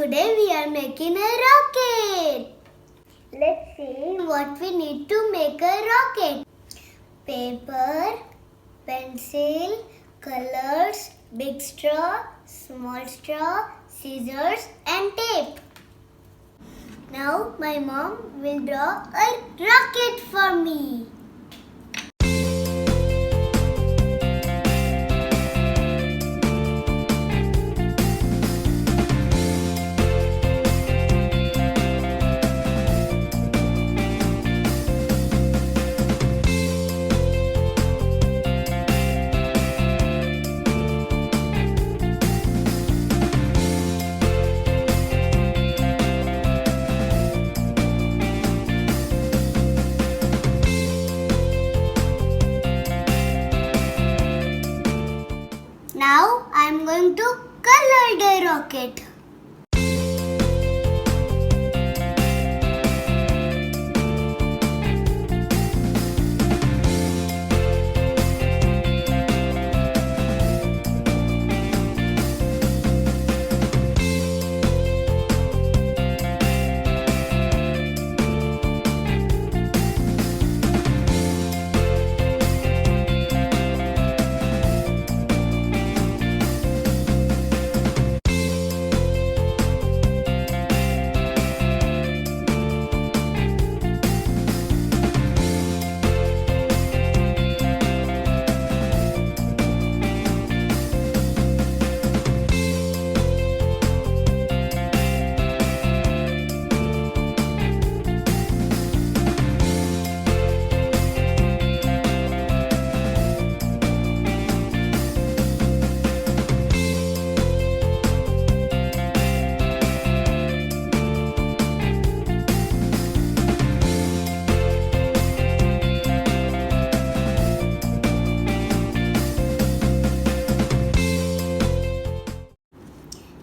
Today we are making a rocket. Let's see what we need to make a rocket. Paper, pencil, colors, big straw, small straw, scissors and tape. Now my mom will draw a rocket for me. Now I am going to color the rocket.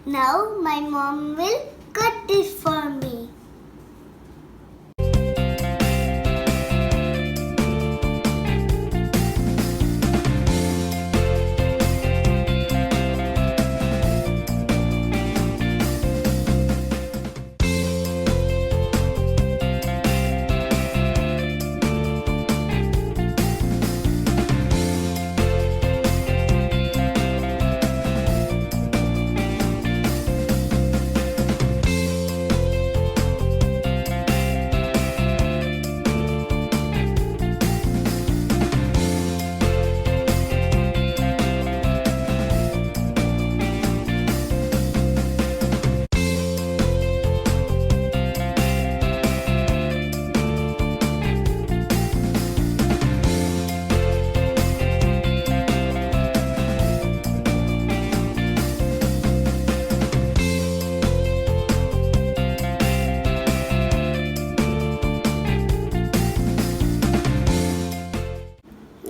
Now my mom will cut this for me.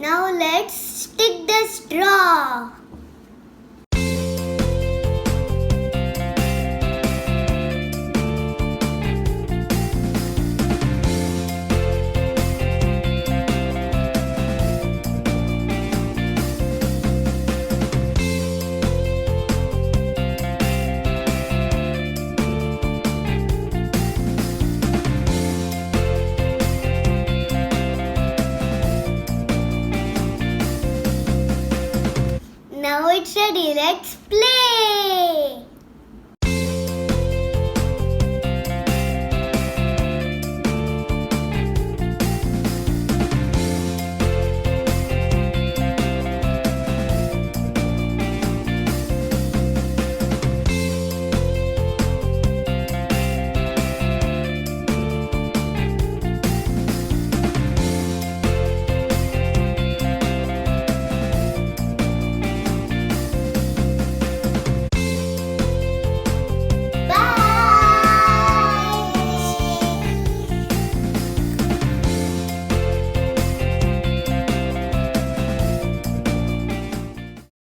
Now let's stick the straw. Now it's ready. Let's play.